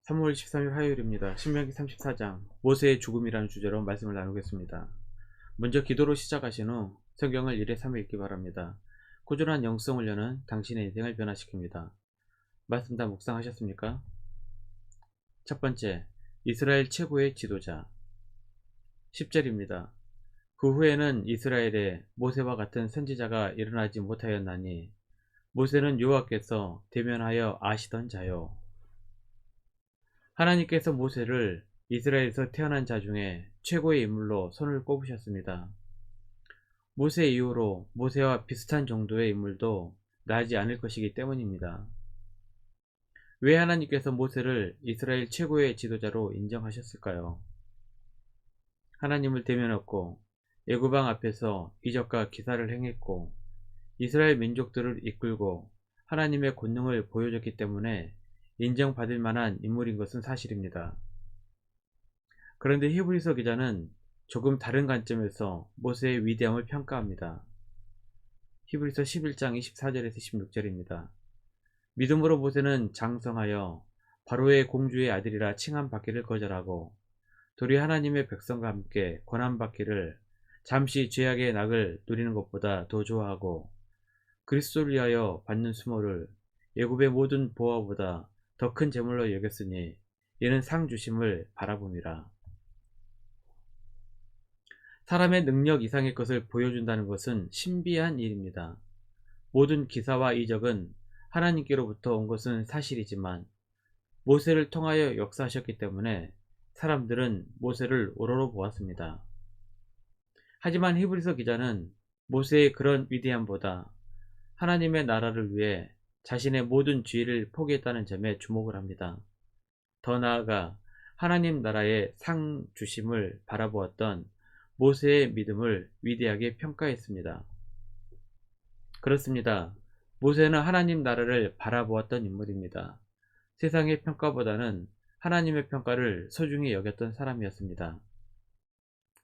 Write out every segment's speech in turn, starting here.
3월 13일 화요일입니다. 신명기 34장 모세의 죽음이라는 주제로 말씀을 나누겠습니다. 먼저 기도로 시작하신 후 성경을 1회 3회 읽기 바랍니다. 꾸준한 영성을 여는 당신의 인생을 변화시킵니다. 말씀 다 묵상하셨습니까? 첫 번째, 이스라엘 최고의 지도자. 10절입니다. 그 후에는 이스라엘에 모세와 같은 선지자가 일어나지 못하였나니 모세는 여호와께서 대면하여 아시던 자요. 하나님께서 모세를 이스라엘에서 태어난 자 중에 최고의 인물로 손을 꼽으셨습니다. 모세 이후로 모세와 비슷한 정도의 인물도 나지 않을 것이기 때문입니다. 왜 하나님께서 모세를 이스라엘 최고의 지도자로 인정하셨을까요? 하나님을 대면했고 애굽왕 앞에서 이적과 기사를 행했고 이스라엘 민족들을 이끌고 하나님의 권능을 보여줬기 때문에 인정받을 만한 인물인 것은 사실입니다. 그런데 히브리서 기자는 조금 다른 관점에서 모세의 위대함을 평가합니다. 히브리서 11장 24절에서 26절입니다. 믿음으로 모세는 장성하여 바로의 공주의 아들이라 칭함받기를 거절하고 도리 하나님의 백성과 함께 고난받기를 잠시 죄악의 낙을 누리는 것보다 더 좋아하고 그리스도를 위하여 받는 수모를 애굽의 모든 보화보다 더 큰 재물로 여겼으니 이는 상 주심을 바라봄이라. 사람의 능력 이상의 것을 보여준다는 것은 신비한 일입니다. 모든 기사와 이적은 하나님께로부터 온 것은 사실이지만 모세를 통하여 역사하셨기 때문에 사람들은 모세를 우러러 보았습니다. 하지만 히브리서 기자는 모세의 그런 위대함보다 하나님의 나라를 위해 자신의 모든 지위를 포기했다는 점에 주목을 합니다. 더 나아가 하나님 나라의 상 주심을 바라보았던 모세의 믿음을 위대하게 평가했습니다. 그렇습니다. 모세는 하나님 나라를 바라보았던 인물입니다. 세상의 평가보다는 하나님의 평가를 소중히 여겼던 사람이었습니다.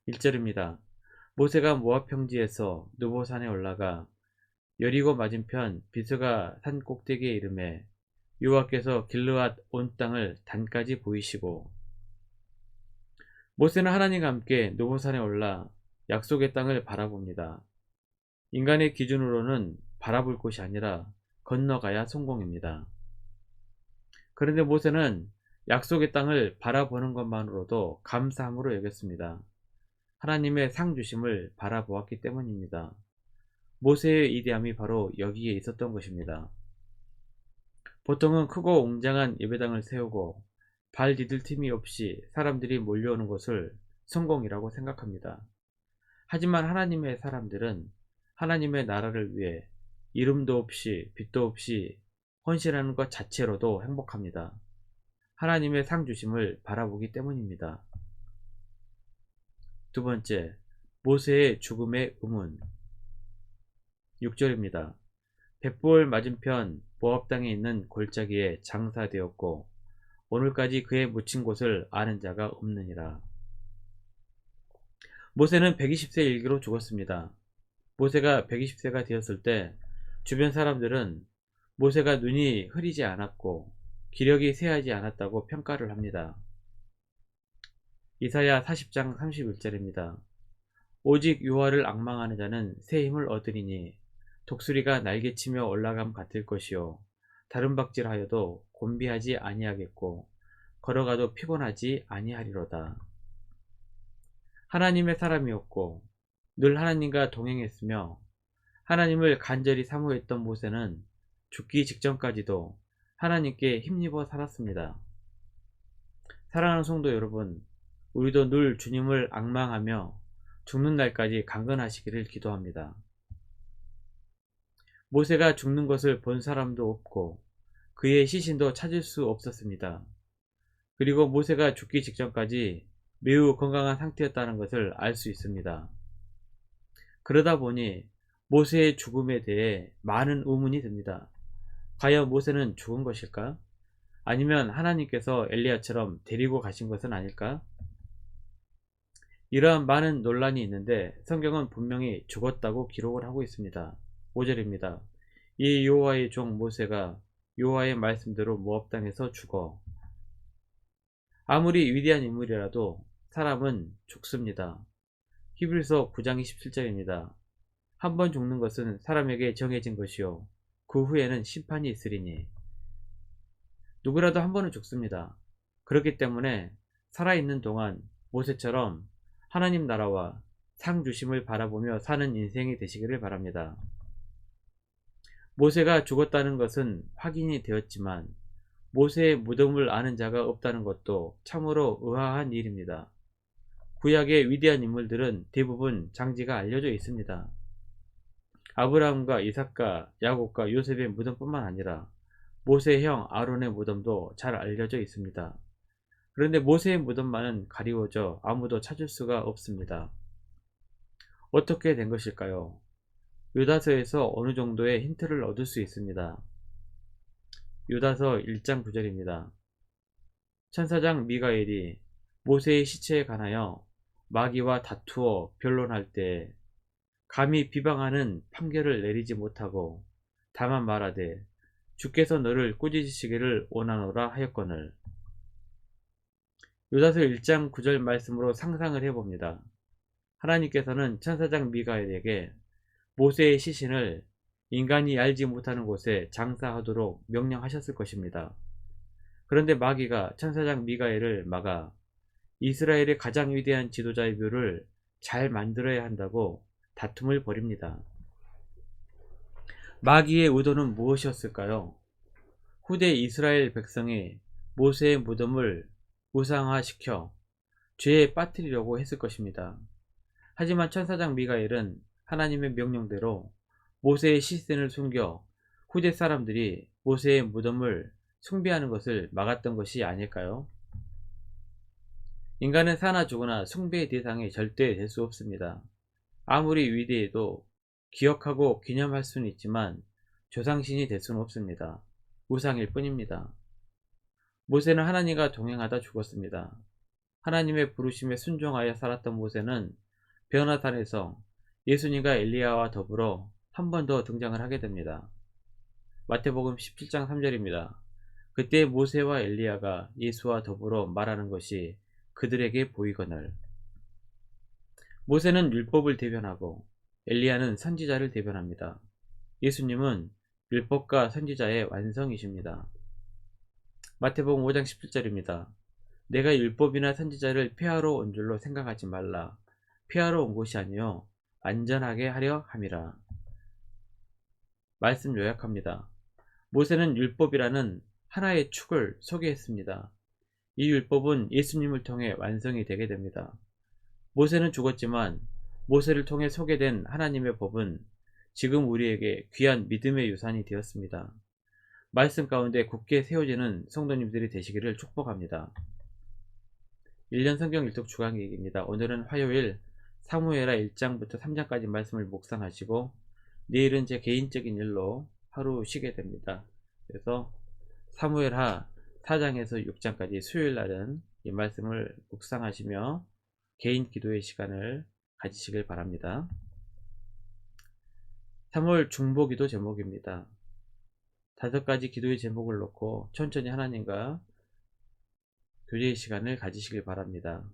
1절입니다. 모세가 모압 평지에서 느보산에 올라가 여리고 맞은편 비스가 산 꼭대기에 이르매 여호와께서 길르앗 온 땅을 단까지 보이시고. 모세는 하나님과 함께 느보산에 올라 약속의 땅을 바라봅니다. 인간의 기준으로는 바라볼 곳이 아니라 건너가야 성공입니다. 그런데 모세는 약속의 땅을 바라보는 것만으로도 감사함으로 여겼습니다. 하나님의 상 주심을 바라보았기 때문입니다. 모세의 위대함이 바로 여기에 있었던 것입니다. 보통은 크고 웅장한 예배당을 세우고 발 디딜 틈이 없이 사람들이 몰려오는 것을 성공이라고 생각합니다. 하지만 하나님의 사람들은 하나님의 나라를 위해 이름도 없이 빛도 없이 헌신하는 것 자체로도 행복합니다. 하나님의 상 주심을 바라보기 때문입니다. 두 번째, 모세의 죽음의 의문. 6절입니다. 벳볼 맞은편 모압 땅에 있는 골짜기에 장사되었고 오늘까지 그의 묻힌 곳을 아는 자가 없느니라. 모세는 120세 일기로 죽었습니다. 모세가 120세가 되었을 때 주변 사람들은 모세가 눈이 흐리지 않았고 기력이 쇠하지 않았다고 평가를 합니다. 이사야 40장 31절입니다. 오직 여호와를 앙망하는 자는 새 힘을 얻으리니 독수리가 날개치며 올라감 같을 것이요 다른 박질하여도 곤비하지 아니하겠고 걸어가도 피곤하지 아니하리로다. 하나님의 사람이었고 늘 하나님과 동행했으며 하나님을 간절히 사모했던 모세는 죽기 직전까지도 하나님께 힘입어 살았습니다. 사랑하는 성도 여러분, 우리도 늘 주님을 앙망하며 죽는 날까지 강건하시기를 기도합니다. 모세가 죽는 것을 본 사람도 없고 그의 시신도 찾을 수 없었습니다. 그리고 모세가 죽기 직전까지 매우 건강한 상태였다는 것을 알 수 있습니다. 그러다 보니 모세의 죽음에 대해 많은 의문이 듭니다. 과연 모세는 죽은 것일까? 아니면 하나님께서 엘리야처럼 데리고 가신 것은 아닐까? 이러한 많은 논란이 있는데 성경은 분명히 죽었다고 기록을 하고 있습니다. 5절입니다. 이 여호와의 종 모세가 여호와의 말씀대로 모압 땅에서 죽어 아무리 위대한 인물이라도 사람은 죽습니다. 히브리서 9장 27절입니다. 한 번 죽는 것은 사람에게 정해진 것이요 그 후에는 심판이 있으리니. 누구라도 한 번은 죽습니다. 그렇기 때문에 살아있는 동안 모세처럼 하나님 나라와 상 주심을 바라보며 사는 인생이 되시기를 바랍니다. 모세가 죽었다는 것은 확인이 되었지만 모세의 무덤을 아는 자가 없다는 것도 참으로 의아한 일입니다. 구약의 위대한 인물들은 대부분 장지가 알려져 있습니다. 아브라함과 이삭과 야곱과 요셉의 무덤뿐만 아니라 모세의 형 아론의 무덤도 잘 알려져 있습니다. 그런데 모세의 무덤만은 가리워져 아무도 찾을 수가 없습니다. 어떻게 된 것일까요? 유다서에서 어느 정도의 힌트를 얻을 수 있습니다. 유다서 1장 9절입니다. 천사장 미가엘이 모세의 시체에 관하여 마귀와 다투어 변론할 때 감히 비방하는 판결을 내리지 못하고 다만 말하되 주께서 너를 꾸짖으시기를 원하노라 하였거늘. 유다서 1장 9절 말씀으로 상상을 해봅니다. 하나님께서는 천사장 미가엘에게 모세의 시신을 인간이 알지 못하는 곳에 장사하도록 명령하셨을 것입니다. 그런데 마귀가 천사장 미가엘을 막아 이스라엘의 가장 위대한 지도자의 묘를 잘 만들어야 한다고 다툼을 벌입니다. 마귀의 의도는 무엇이었을까요? 후대 이스라엘 백성이 모세의 무덤을 우상화시켜 죄에 빠뜨리려고 했을 것입니다. 하지만 천사장 미가엘은 하나님의 명령대로 모세의 시신을 숨겨 후대 사람들이 모세의 무덤을 숭배하는 것을 막았던 것이 아닐까요? 인간은 사나 죽으나 숭배의 대상이 절대 될 수 없습니다. 아무리 위대해도 기억하고 기념할 수는 있지만 조상신이 될 수는 없습니다. 우상일 뿐입니다. 모세는 하나님과 동행하다 죽었습니다. 하나님의 부르심에 순종하여 살았던 모세는 변화산에서 예수님과 엘리야와 더불어 한 번 더 등장을 하게 됩니다. 마태복음 17장 3절입니다. 그때 모세와 엘리야가 예수와 더불어 말하는 것이 그들에게 보이거늘. 모세는 율법을 대변하고 엘리야는 선지자를 대변합니다. 예수님은 율법과 선지자의 완성이십니다. 마태복음 5장 17절입니다. 내가 율법이나 선지자를 폐하러 온 줄로 생각하지 말라. 폐하러 온 것이 아니요 안전하게 하려 함이라. 말씀 요약합니다. 모세는 율법이라는 하나의 축을 소개했습니다. 이 율법은 예수님을 통해 완성이 되게 됩니다. 모세는 죽었지만 모세를 통해 소개된 하나님의 법은 지금 우리에게 귀한 믿음의 유산이 되었습니다. 말씀 가운데 굳게 세워지는 성도님들이 되시기를 축복합니다. 1년 성경 일독 주간기획입니다. 오늘은 화요일 사무엘하 1장부터 3장까지 말씀을 묵상하시고 내일은 제 개인적인 일로 하루 쉬게 됩니다. 그래서 사무엘하 4장에서 6장까지 수요일날은 이 말씀을 묵상하시며 개인 기도의 시간을 가지시길 바랍니다. 3월 중보기도 제목입니다. 5가지 기도의 제목을 놓고 천천히 하나님과 교제의 시간을 가지시길 바랍니다.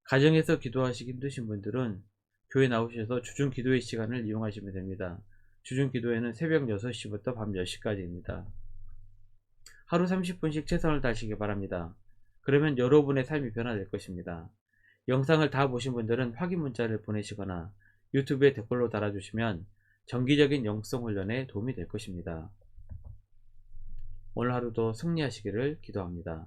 가정에서 기도하시기 힘드신 분들은 교회 나오셔서 주중 기도의 시간을 이용하시면 됩니다. 주중 기도회는 새벽 6시부터 밤 10시까지입니다. 하루 30분씩 최선을 다하시기 바랍니다. 그러면 여러분의 삶이 변화될 것입니다. 영상을 다 보신 분들은 확인 문자를 보내시거나 유튜브에 댓글로 달아주시면 정기적인 영성 훈련에 도움이 될 것입니다. 오늘 하루도 승리하시기를 기도합니다.